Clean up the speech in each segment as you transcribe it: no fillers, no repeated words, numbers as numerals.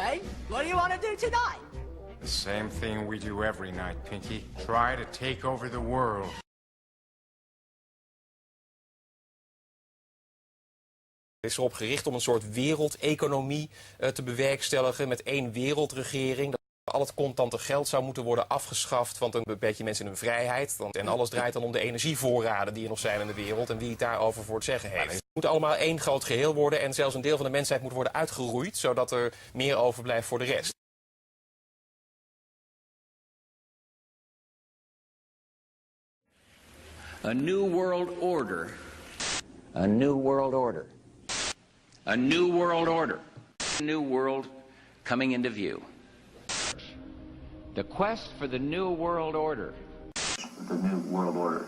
Jane, what do you want to do tonight? The same thing we do every night, Pinky. Try to take over the world. Het is erop gericht om een soort wereldeconomie te bewerkstelligen met één wereldregering. Dat al het contante geld zou moeten worden afgeschaft, want dan beperk je mensen in hun vrijheid. En alles draait dan om de energievoorraden die er nog zijn in de wereld en wie het daarover voor het zeggen heeft. Het moet allemaal één groot geheel worden en zelfs een deel van de mensheid moet worden uitgeroeid, zodat er meer overblijft voor de rest. A new world order. A new world order. A new world order. A new world coming into view. The quest for the new world order. The new world order.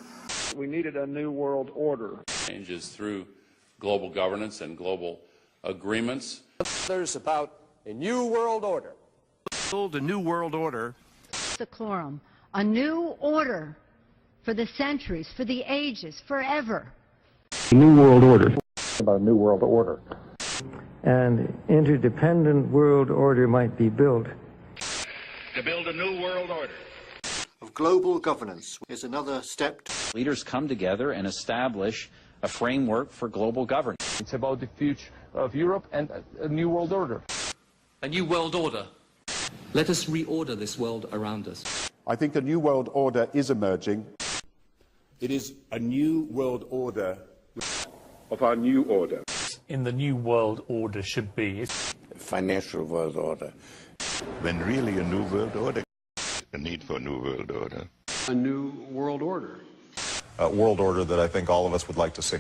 We needed a new world order. Changes through global governance and global agreements. There's about a new world order. The new world order. The quorum. A new order for the centuries, for the ages, forever. A new world order. About a new world order. An interdependent world order might be built. To build a new world order. Of global governance is another step. Leaders come together and establish a framework for global governance. It's about the future of Europe and a new world order. A new world order. Let us reorder this world around us. I think a new world order is emerging. It is a new world order of our new order. In the new world order should be financial world order. When really a new world order, a need for a new world order. A new world order. A world order that I think all of us would like to see.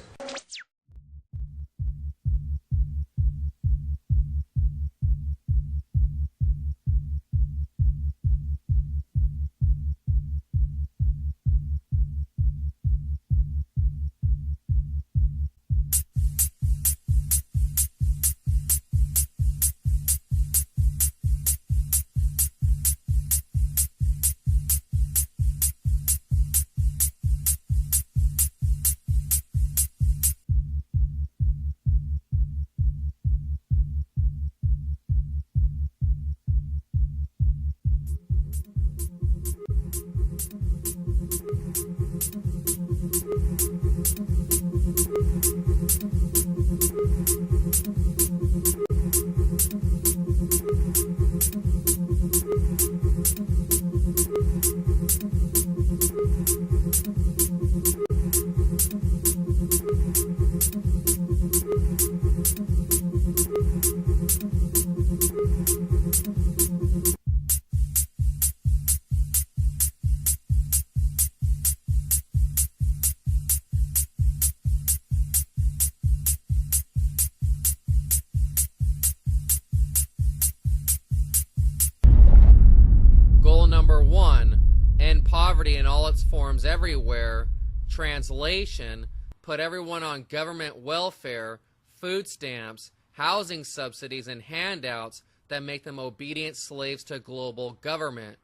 Number 1, end poverty in all its forms everywhere. Translation, put everyone on government welfare, food stamps, housing subsidies, and handouts that make them obedient slaves to global government.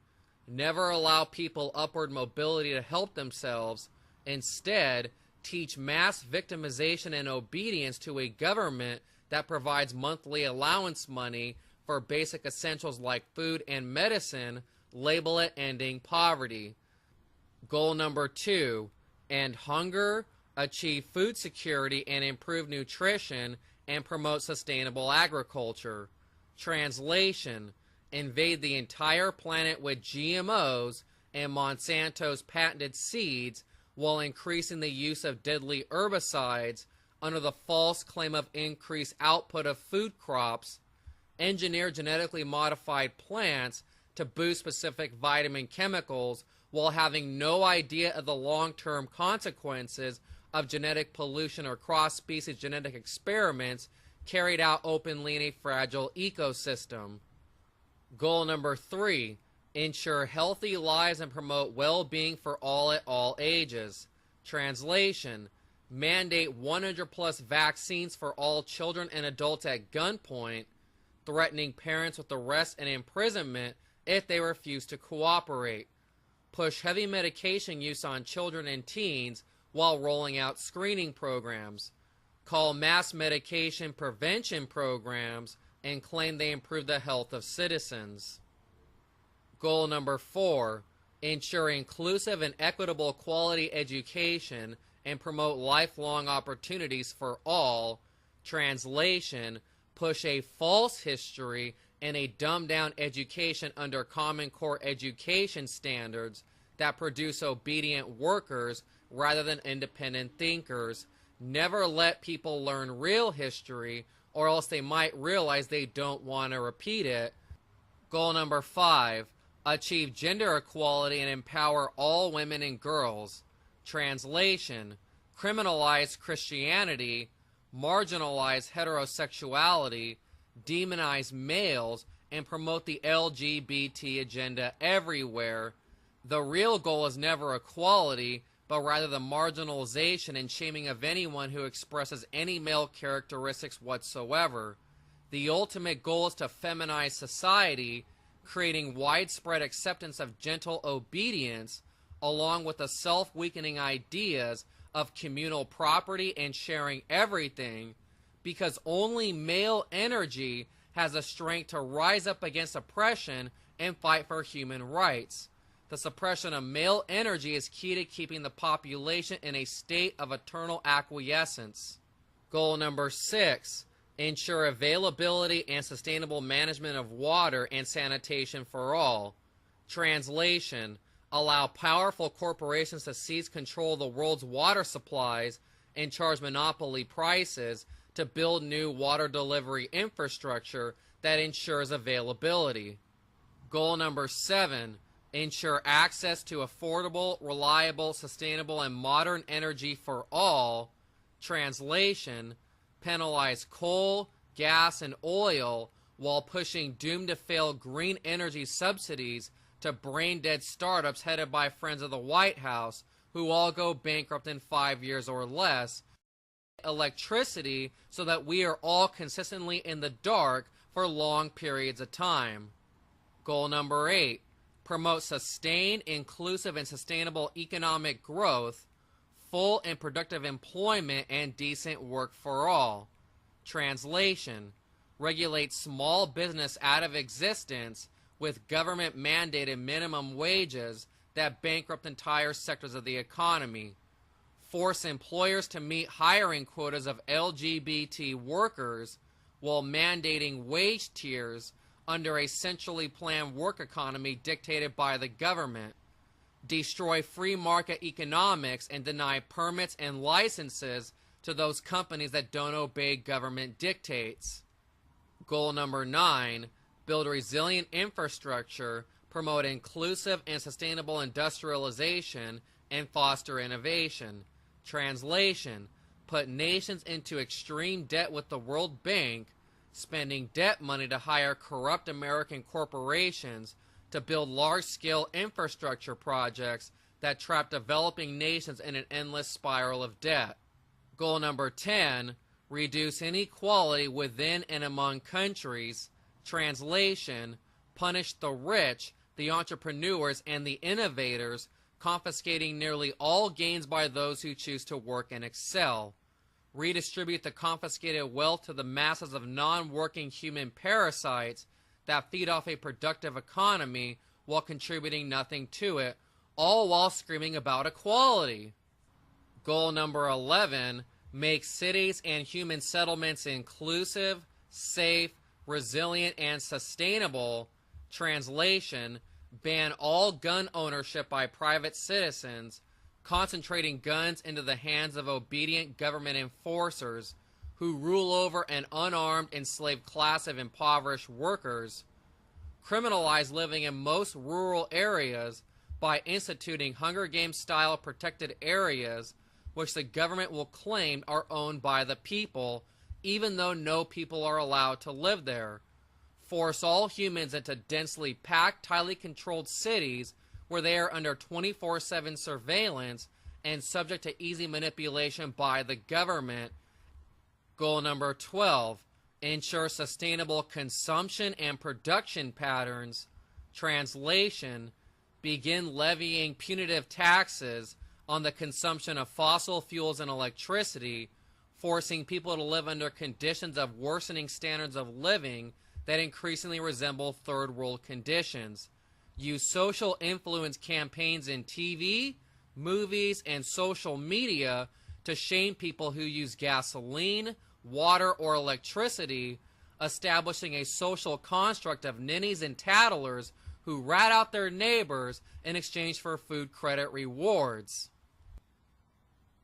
Never allow people upward mobility to help themselves. Instead, teach mass victimization and obedience to a government that provides monthly allowance money for basic essentials like food and medicine. Label it ending poverty. Goal number 2, end hunger, achieve food security and improve nutrition, and promote sustainable agriculture. Translation, invade the entire planet with GMOs and Monsanto's patented seeds while increasing the use of deadly herbicides under the false claim of increased output of food crops. Engineer genetically modified plants to boost specific vitamin chemicals while having no idea of the long-term consequences of genetic pollution or cross-species genetic experiments carried out openly in a fragile ecosystem. Goal number 3, ensure healthy lives and promote well-being for all at all ages. Translation, mandate 100+ vaccines for all children and adults at gunpoint, threatening parents with arrest and imprisonment if they refuse to cooperate. Push heavy medication use on children and teens while rolling out screening programs. Call mass medication prevention programs and claim they improve the health of citizens. Goal number 4, ensure inclusive and equitable quality education and promote lifelong opportunities for all. Translation, push a false history and a dumbed-down education under Common Core education standards that produce obedient workers rather than independent thinkers. Never let people learn real history, or else they might realize they don't want to repeat it. Goal number 5, achieve gender equality and empower all women and girls. Translation, criminalize Christianity, marginalize heterosexuality, demonize males, and promote the LGBT agenda everywhere. The real goal is never equality, but rather the marginalization and shaming of anyone who expresses any male characteristics whatsoever. The ultimate goal is to feminize society, creating widespread acceptance of gentle obedience, along with the self-weakening ideas of communal property and sharing everything, because only male energy has the strength to rise up against oppression and fight for human rights. The suppression of male energy is key to keeping the population in a state of eternal acquiescence. Goal number 6, ensure availability and sustainable management of water and sanitation for all. Translation, allow powerful corporations to seize control of the world's water supplies and charge monopoly prices to build new water delivery infrastructure that ensures availability. Goal number 7, ensure access to affordable, reliable, sustainable, and modern energy for all. Translation, penalize coal, gas, and oil while pushing doomed-to-fail green energy subsidies to brain-dead startups headed by friends of the White House who all go bankrupt in 5 years or less. Electricity so that we are all consistently in the dark for long periods of time. Goal number 8, promote sustained, inclusive, and sustainable economic growth, full and productive employment, and decent work for all. Translation, regulate small business out of existence with government-mandated minimum wages that bankrupt entire sectors of the economy. Force employers to meet hiring quotas of LGBT workers while mandating wage tiers under a centrally planned work economy dictated by the government. Destroy free market economics and deny permits and licenses to those companies that don't obey government dictates. Goal number 9, build resilient infrastructure, promote inclusive and sustainable industrialization, and foster innovation. Translation, put nations into extreme debt with the World Bank, spending debt money to hire corrupt American corporations to build large-scale infrastructure projects that trap developing nations in an endless spiral of debt. Goal number 10, reduce inequality within and among countries. Translation, punish the rich, the entrepreneurs, and the innovators, confiscating nearly all gains by those who choose to work and excel. Redistribute the confiscated wealth to the masses of non-working human parasites that feed off a productive economy while contributing nothing to it, all while screaming about equality. Goal number 11, make cities and human settlements inclusive, safe, resilient, and sustainable. Translation, ban all gun ownership by private citizens, concentrating guns into the hands of obedient government enforcers who rule over an unarmed, enslaved class of impoverished workers. Criminalize living in most rural areas by instituting Hunger Games-style protected areas which the government will claim are owned by the people, even though no people are allowed to live there. Force all humans into densely packed, tightly controlled cities where they are under 24/7 surveillance and subject to easy manipulation by the government. Goal number 12, ensure sustainable consumption and production patterns. Translation, begin levying punitive taxes on the consumption of fossil fuels and electricity, forcing people to live under conditions of worsening standards of living that increasingly resemble third world conditions. Use social influence campaigns in TV, movies, and social media to shame people who use gasoline, water, or electricity, establishing a social construct of ninnies and tattlers who rat out their neighbors in exchange for food credit rewards.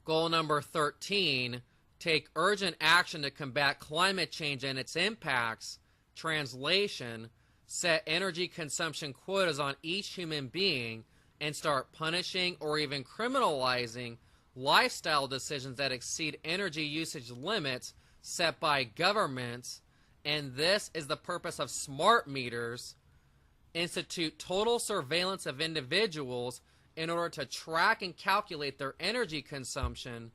Goal number 13, take urgent action to combat climate change and its impacts. Translation, set energy consumption quotas on each human being and start punishing or even criminalizing lifestyle decisions that exceed energy usage limits set by governments. And this is the purpose of smart meters. Institute total surveillance of individuals in order to track and calculate their energy consumption,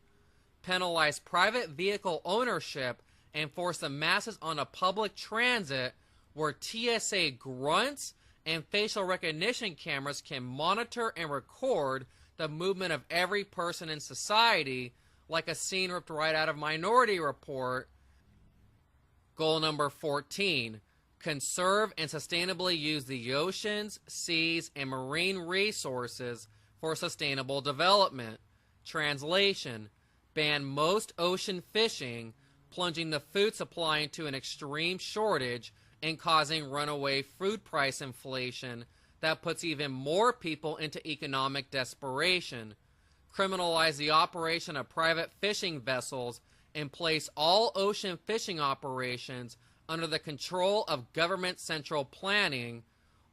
penalize private vehicle ownership, and force the masses on a public transit where TSA grunts and facial recognition cameras can monitor and record the movement of every person in society, like a scene ripped right out of Minority Report. Goal number 14, conserve and sustainably use the oceans, seas, and marine resources for sustainable development. Translation, ban most ocean fishing, plunging the food supply into an extreme shortage and causing runaway food price inflation that puts even more people into economic desperation. Criminalize the operation of private fishing vessels and place all ocean fishing operations under the control of government central planning.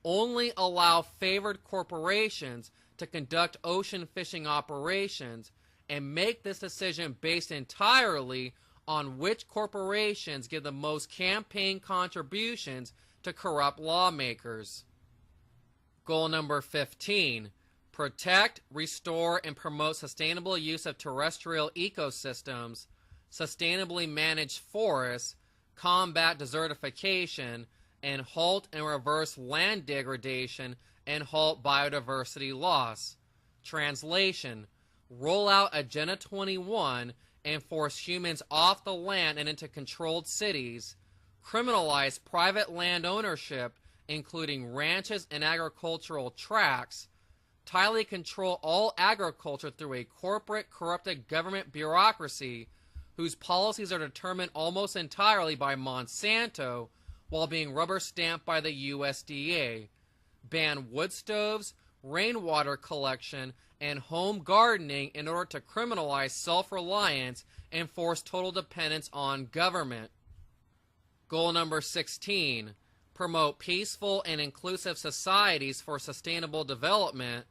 Only allow favored corporations to conduct ocean fishing operations and make this decision based entirely on which corporations give the most campaign contributions to corrupt lawmakers. Goal number 15, protect, restore, and promote sustainable use of terrestrial ecosystems, sustainably manage forests, combat desertification, and halt and reverse land degradation and halt biodiversity loss. Translation, roll out Agenda 21 and force humans off the land and into controlled cities, criminalize private land ownership, including ranches and agricultural tracts, tightly control all agriculture through a corporate, corrupted government bureaucracy whose policies are determined almost entirely by Monsanto while being rubber stamped by the USDA, ban wood stoves, rainwater collection, and home gardening in order to criminalize self-reliance and force total dependence on government. Goal number 16, promote peaceful and inclusive societies for sustainable development,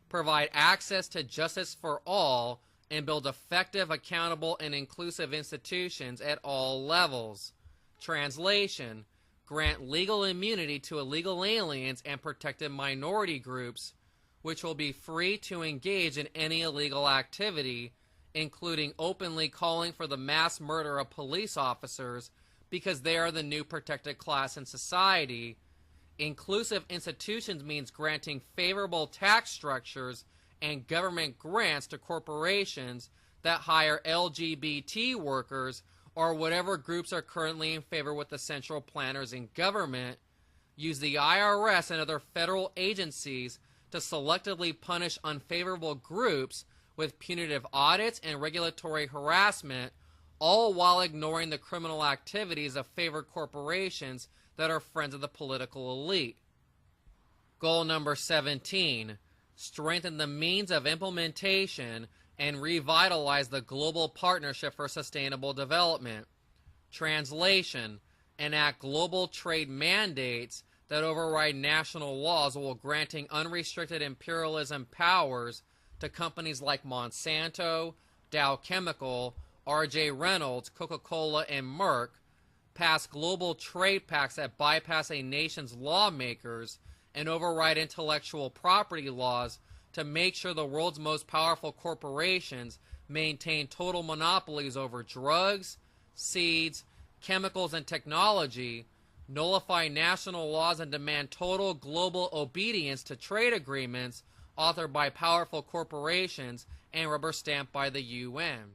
provide access to justice for all, and build effective, accountable, and inclusive institutions at all levels. Translation, grant legal immunity to illegal aliens and protected minority groups, which will be free to engage in any illegal activity, including openly calling for the mass murder of police officers because they are the new protected class in society. Inclusive institutions means granting favorable tax structures and government grants to corporations that hire LGBT workers or whatever groups are currently in favor with the central planners in government. Use the IRS and other federal agencies to selectively punish unfavorable groups with punitive audits and regulatory harassment, all while ignoring the criminal activities of favored corporations that are friends of the political elite. Goal number 17, strengthen the means of implementation and revitalize the Global Partnership for Sustainable Development. Translation, enact global trade mandates that override national laws while granting unrestricted imperialism powers to companies like Monsanto, Dow Chemical, R.J. Reynolds, Coca-Cola, and Merck, pass global trade pacts that bypass a nation's lawmakers and override intellectual property laws to make sure the world's most powerful corporations maintain total monopolies over drugs, seeds, chemicals, and technology, nullify national laws, and demand total global obedience to trade agreements authored by powerful corporations and rubber stamped by the UN.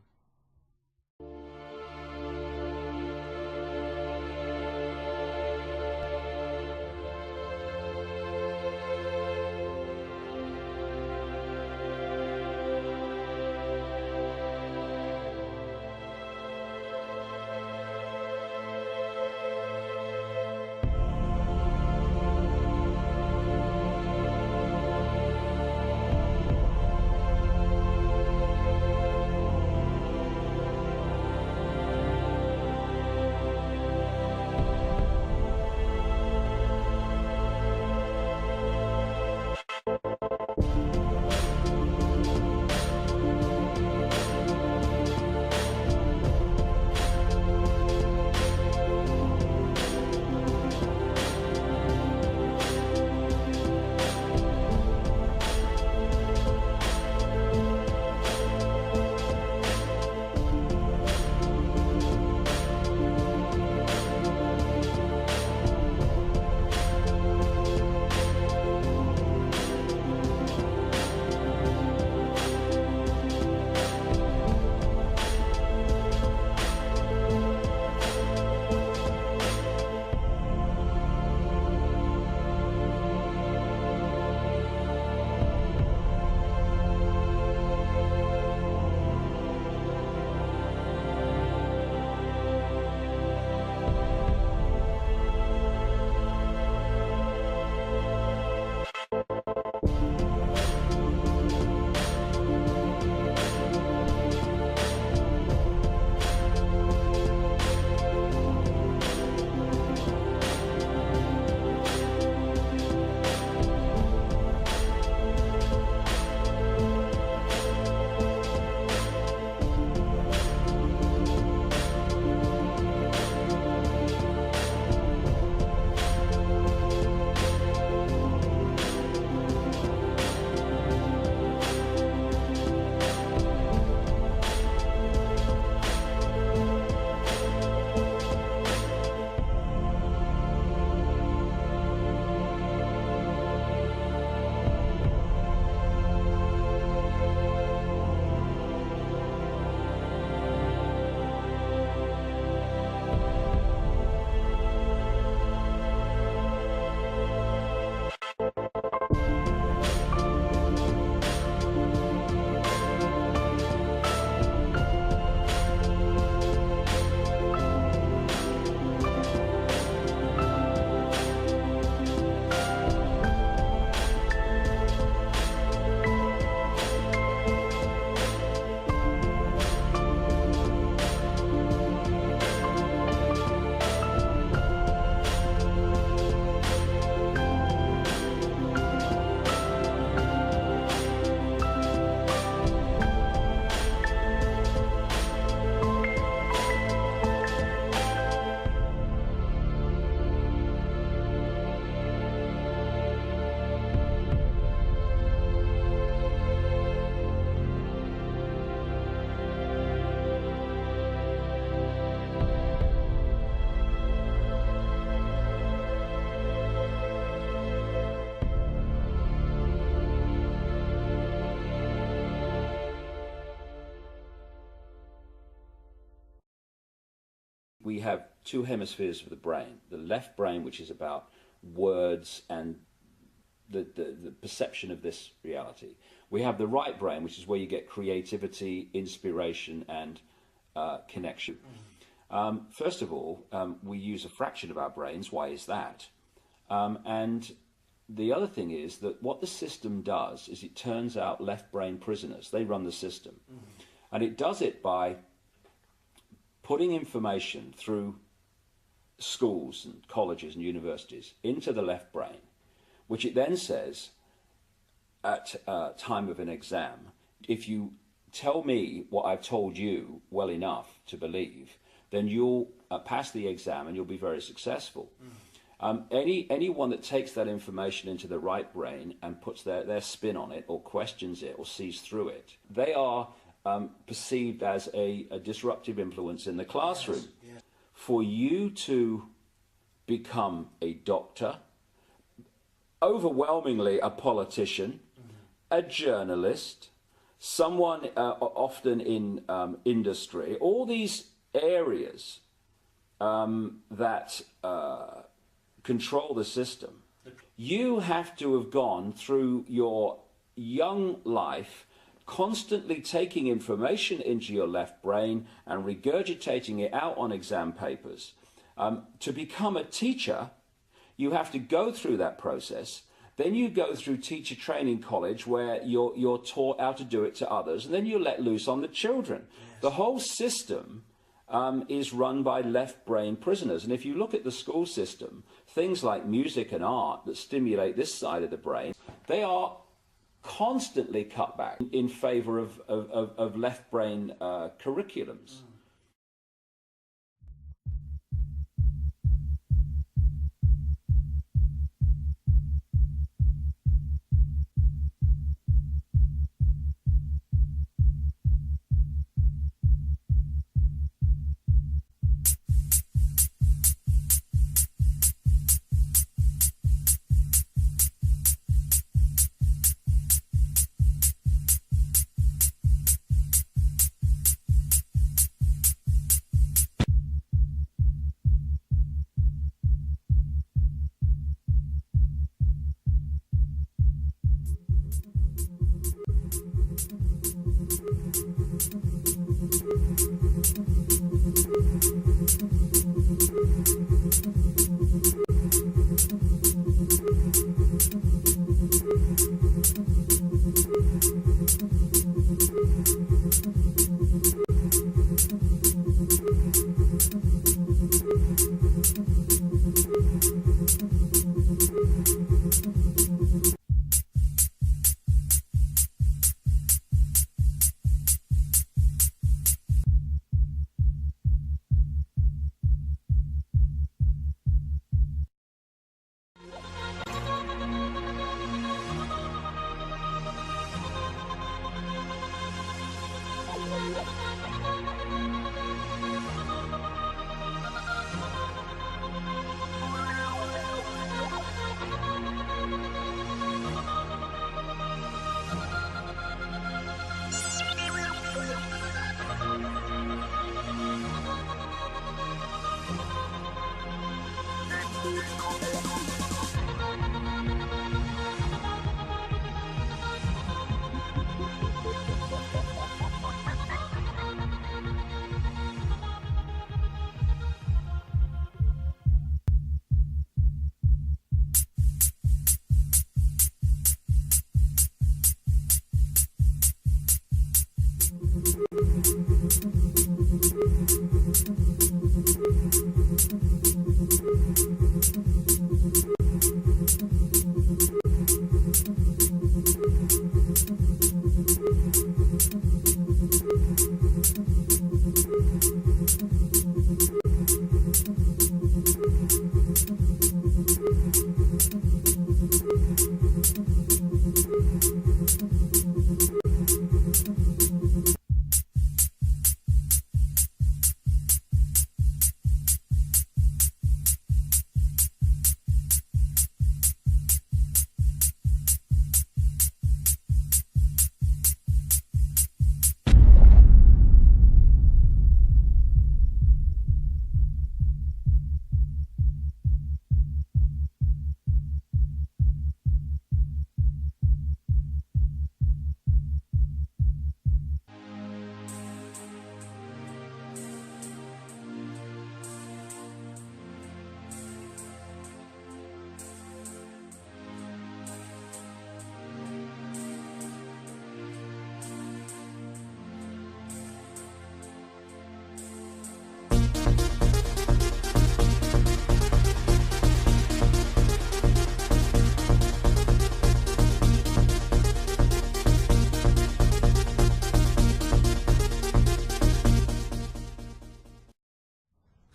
we have two hemispheres of the brain. The left brain, which is about words and the perception of this reality. We have the right brain, which is where you get creativity, inspiration, and connection. First of all, we use a fraction of our brains. Why is that? And the other thing is that what the system does is it turns out left brain prisoners. They run the system. And it does it by putting information through schools and colleges and universities into the left brain, which it then says at time of an exam, if you tell me what I've told you well enough to believe, then you'll pass the exam and you'll be very successful. Anyone that takes that information into the right brain and puts their spin on it or questions it or sees through it, they are perceived as a disruptive influence in the classroom. Yes. For you to become a doctor, overwhelmingly a politician, a journalist, someone often in industry, all these areas that control the system, you have to have gone through your young life constantly taking information into your left brain and regurgitating it out on exam papers. To become a teacher, you have to go through that process. Then you go through teacher training college where you're taught how to do it to others, and then you're let loose on the children. Yes. The whole system is run by left brain prisoners. And if you look at the school system, things like music and art that stimulate this side of the brain, they are constantly cut back in favor of left brain curriculums.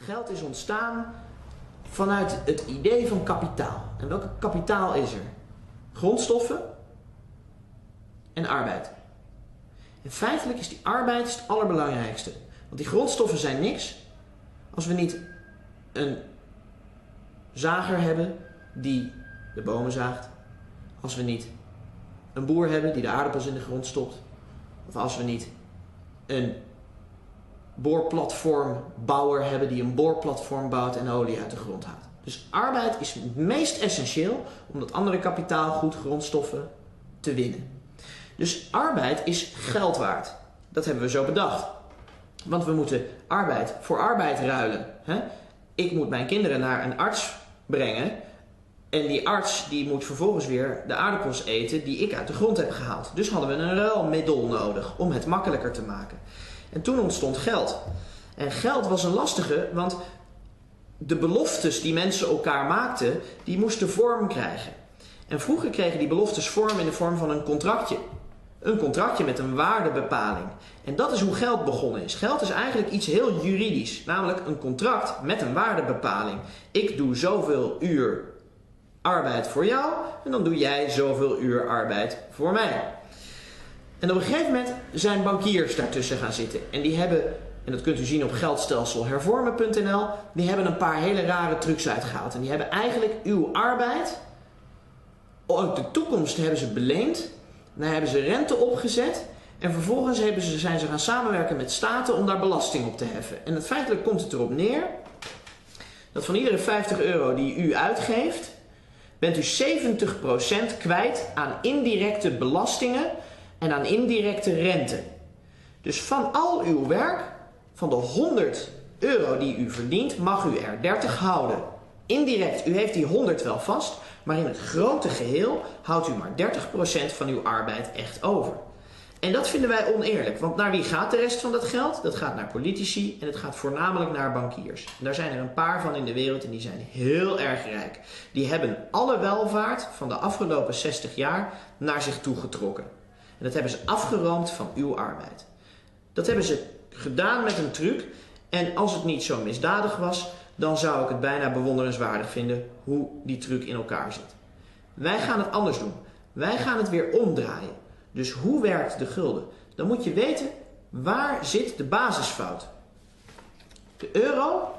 Geld is ontstaan vanuit het idee van kapitaal. En welk kapitaal is er? Grondstoffen en arbeid. En feitelijk is die arbeid het allerbelangrijkste. Want die grondstoffen zijn niks als we niet een zager hebben die de bomen zaagt. Als we niet een boer hebben die de aardappels in de grond stopt. Of als we niet een boorplatformbouwer hebben die een boorplatform bouwt en olie uit de grond haalt. Dus arbeid is het meest essentieel om dat andere kapitaalgoed, grondstoffen, te winnen. Dus arbeid is geld waard. Dat hebben we zo bedacht. Want we moeten arbeid voor arbeid ruilen. Ik moet mijn kinderen naar een arts brengen. En die arts die moet vervolgens weer de aardappels eten die ik uit de grond heb gehaald. Dus hadden we een ruilmiddel nodig om het makkelijker te maken. En toen ontstond geld. En geld was een lastige, want de beloftes die mensen elkaar maakten, die moesten vorm krijgen. En vroeger kregen die beloftes vorm in de vorm van een contractje. Een contractje met een waardebepaling. En dat is hoe geld begonnen is. Geld is eigenlijk iets heel juridisch. Namelijk een contract met een waardebepaling. Ik doe zoveel uur arbeid voor jou en dan doe jij zoveel uur arbeid voor mij. En op een gegeven moment zijn bankiers daartussen gaan zitten. En die hebben, en dat kunt u zien op geldstelselhervormen.nl, die hebben een paar hele rare trucs uitgehaald. En die hebben eigenlijk uw arbeid, uit de toekomst hebben ze beleend, dan hebben ze rente opgezet en vervolgens zijn ze gaan samenwerken met staten om daar belasting op te heffen. En feitelijk komt het erop neer dat van iedere €50 die u uitgeeft, bent u 70% kwijt aan indirecte belastingen en aan indirecte rente. Dus van al uw werk, van de €100 die u verdient, mag u er 30 houden. Indirect, u heeft die 100 wel vast, maar in het grote geheel houdt u maar 30% van uw arbeid echt over. En dat vinden wij oneerlijk, want naar wie gaat de rest van dat geld? Dat gaat naar politici en het gaat voornamelijk naar bankiers. En daar zijn er een paar van in de wereld en die zijn heel erg rijk. Die hebben alle welvaart van de afgelopen 60 jaar naar zich toe getrokken. En dat hebben ze afgeroomd van uw arbeid. Dat hebben ze gedaan met een truc. En als het niet zo misdadig was, dan zou ik het bijna bewonderenswaardig vinden hoe die truc in elkaar zit. Wij gaan het anders doen. Wij gaan het weer omdraaien. Dus hoe werkt de gulden? Dan moet je weten, waar zit de basisfout? De euro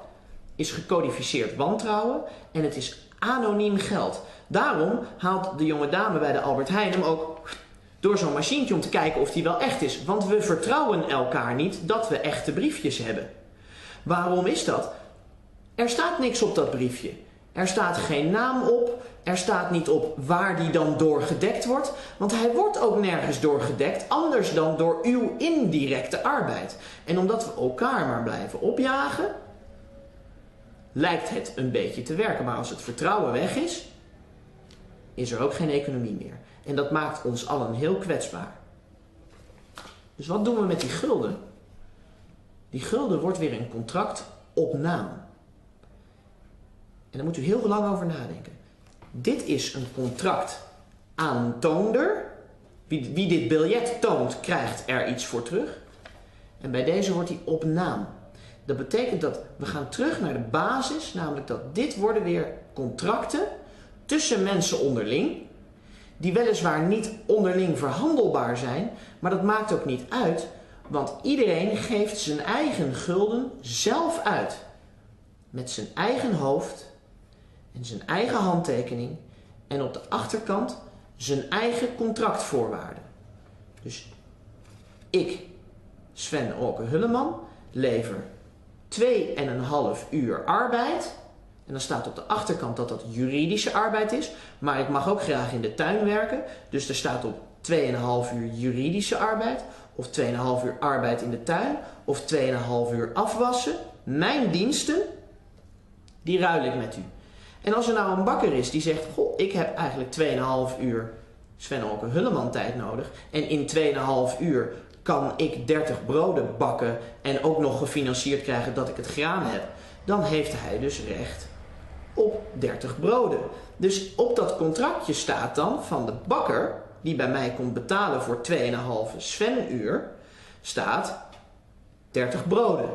is gecodificeerd wantrouwen en het is anoniem geld. Daarom haalt de jonge dame bij de Albert Heijn hem ook door zo'n machientje om te kijken of die wel echt is. Want we vertrouwen elkaar niet dat we echte briefjes hebben. Waarom is dat? Er staat niks op dat briefje. Er staat geen naam op. Er staat niet op waar die dan door gedekt wordt. Want hij wordt ook nergens door gedekt, anders dan door uw indirecte arbeid. En omdat we elkaar maar blijven opjagen, lijkt het een beetje te werken. Maar als het vertrouwen weg is, is er ook geen economie meer. En dat maakt ons allen heel kwetsbaar. Dus wat doen we met die gulden? Die gulden wordt weer een contract op naam. En daar moet u heel lang over nadenken. Dit is een contract aantoonder. Wie dit biljet toont, krijgt er iets voor terug. En bij deze wordt hij op naam. Dat betekent dat we gaan terug naar de basis, namelijk dat dit worden weer contracten tussen mensen onderling, die weliswaar niet onderling verhandelbaar zijn, maar dat maakt ook niet uit, want iedereen geeft zijn eigen gulden zelf uit. Met zijn eigen hoofd en zijn eigen handtekening en op de achterkant zijn eigen contractvoorwaarden. Dus ik, Sven Åke Hulleman, lever 2,5 uur arbeid. En dan staat op de achterkant dat dat juridische arbeid is. Maar ik mag ook graag in de tuin werken. Dus er staat op 2,5 uur juridische arbeid. Of 2,5 uur arbeid in de tuin. Of 2,5 uur afwassen. Mijn diensten, die ruil ik met u. En als er nou een bakker is die zegt, goh, ik heb eigenlijk 2,5 uur Sven Åke Hulleman tijd nodig. En in 2,5 uur kan ik 30 broden bakken en ook nog gefinancierd krijgen dat ik het graan heb. Dan heeft hij dus recht op 30 broden. Dus op dat contractje staat dan van de bakker, die bij mij komt betalen voor 2,5 Sven-uur, staat 30 broden.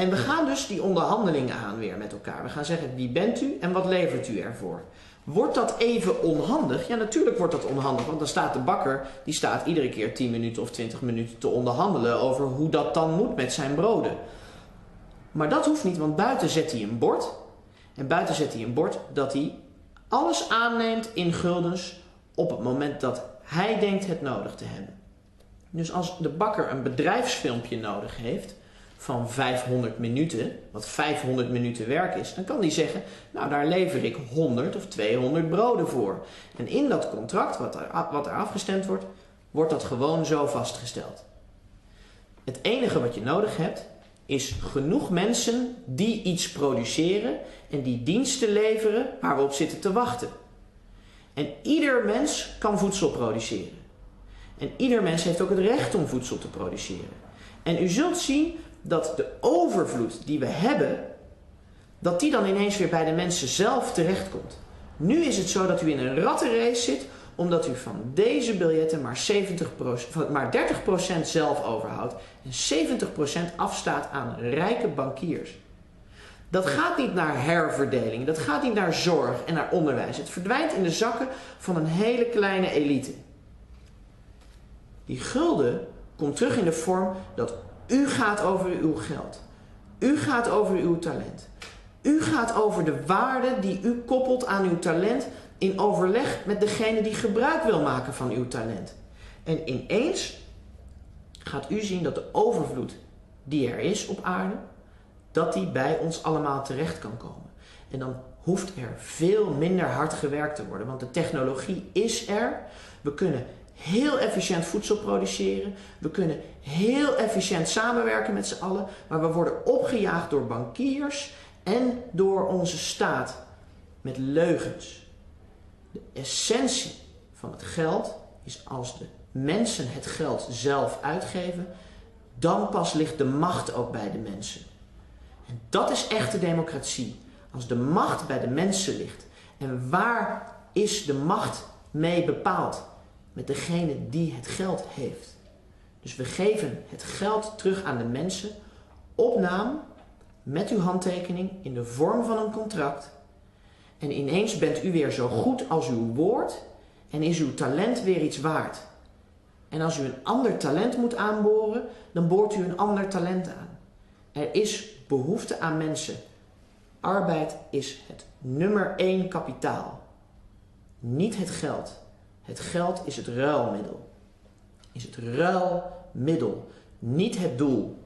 En we gaan dus die onderhandelingen aan weer met elkaar. We gaan zeggen, wie bent u en wat levert u ervoor? Wordt dat even onhandig? Ja, natuurlijk wordt dat onhandig, want dan staat de bakker, die staat iedere keer 10 minuten of 20 minuten te onderhandelen over hoe dat dan moet met zijn broden. Maar dat hoeft niet, want buiten zet hij een bord. En buiten zet hij een bord dat hij alles aanneemt in guldens op het moment dat hij denkt het nodig te hebben. Dus als de bakker een bedrijfsfilmpje nodig heeft van 500 minuten, wat 500 minuten werk is, dan kan hij zeggen, nou daar lever ik 100 of 200 broden voor. En in dat contract, wat er afgestemd wordt, wordt dat gewoon zo vastgesteld. Het enige wat je nodig hebt, is genoeg mensen die iets produceren en die diensten leveren waar we op zitten te wachten. En ieder mens kan voedsel produceren. En ieder mens heeft ook het recht om voedsel te produceren. En u zult zien dat de overvloed die we hebben, dat die dan ineens weer bij de mensen zelf terechtkomt. Nu is het zo dat u in een rattenrace zit, omdat u van deze biljetten maar 30% zelf overhoudt en 70% afstaat aan rijke bankiers. Dat gaat niet naar herverdeling, dat gaat niet naar zorg en naar onderwijs. Het verdwijnt in de zakken van een hele kleine elite. Die gulden komt terug in de vorm dat u gaat over uw geld. U gaat over uw talent. U gaat over de waarde die u koppelt aan uw talent in overleg met degene die gebruik wil maken van uw talent. En ineens gaat u zien dat de overvloed die er is op aarde, dat die bij ons allemaal terecht kan komen. En dan hoeft er veel minder hard gewerkt te worden, want de technologie is er. We kunnen heel efficiënt voedsel produceren. We kunnen heel efficiënt samenwerken met z'n allen, maar we worden opgejaagd door bankiers en door onze staat met leugens. De essentie van het geld is als de mensen het geld zelf uitgeven, dan pas ligt de macht ook bij de mensen. En dat is echte democratie. Als de macht bij de mensen ligt. En waar is de macht mee bepaald? Met degene die het geld heeft. Dus we geven het geld terug aan de mensen op naam, met uw handtekening, in de vorm van een contract. En ineens bent u weer zo goed als uw woord en is uw talent weer iets waard. En als u een ander talent moet aanboren, dan boort u een ander talent aan. Er is behoefte aan mensen. Arbeid is het nummer 1 kapitaal. Niet het geld. Het geld is het ruilmiddel. Is het ruilmiddel, niet het doel.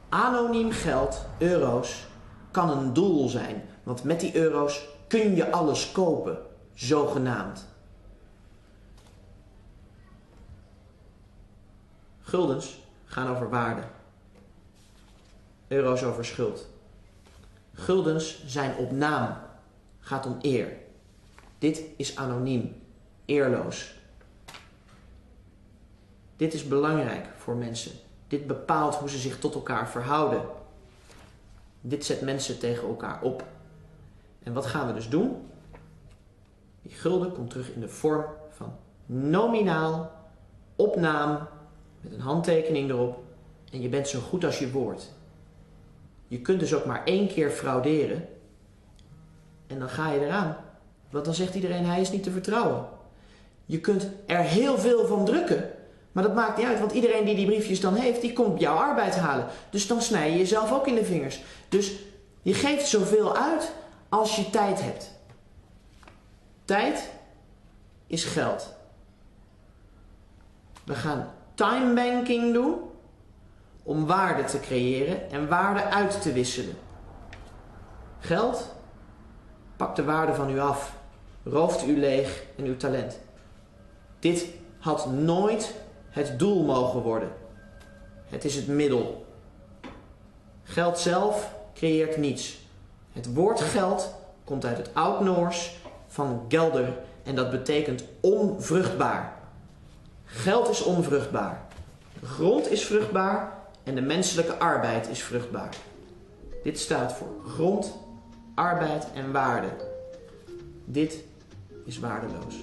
Anoniem geld, euro's, kan een doel zijn. Want met die euro's kun je alles kopen, zogenaamd. Guldens gaan over waarde. Euro's over schuld. Guldens zijn op naam. Gaat om eer. Dit is anoniem. Eerloos. Dit is belangrijk voor mensen. Dit bepaalt hoe ze zich tot elkaar verhouden. Dit zet mensen tegen elkaar op. En wat gaan we dus doen? Die gulden komt terug in de vorm van nominaal, op naam, met een handtekening erop. En je bent zo goed als je woord. Je kunt dus ook maar 1 keer frauderen. En dan ga je eraan. Want dan zegt iedereen, hij is niet te vertrouwen. Je kunt er heel veel van drukken. Maar dat maakt niet uit, want iedereen die die briefjes dan heeft, die komt jouw arbeid halen. Dus dan snij je jezelf ook in de vingers. Dus je geeft zoveel uit als je tijd hebt. Tijd is geld. We gaan timebanking doen om waarde te creëren en waarde uit te wisselen. Geld pakt de waarde van u af, rooft u leeg en uw talent. Dit had nooit het doel mogen worden. Het is het middel. Geld zelf creëert niets. Het woord geld komt uit het Oud-Noors van gelder en dat betekent onvruchtbaar. Geld is onvruchtbaar. De grond is vruchtbaar en de menselijke arbeid is vruchtbaar. Dit staat voor grond, arbeid en waarde. Dit is waardeloos.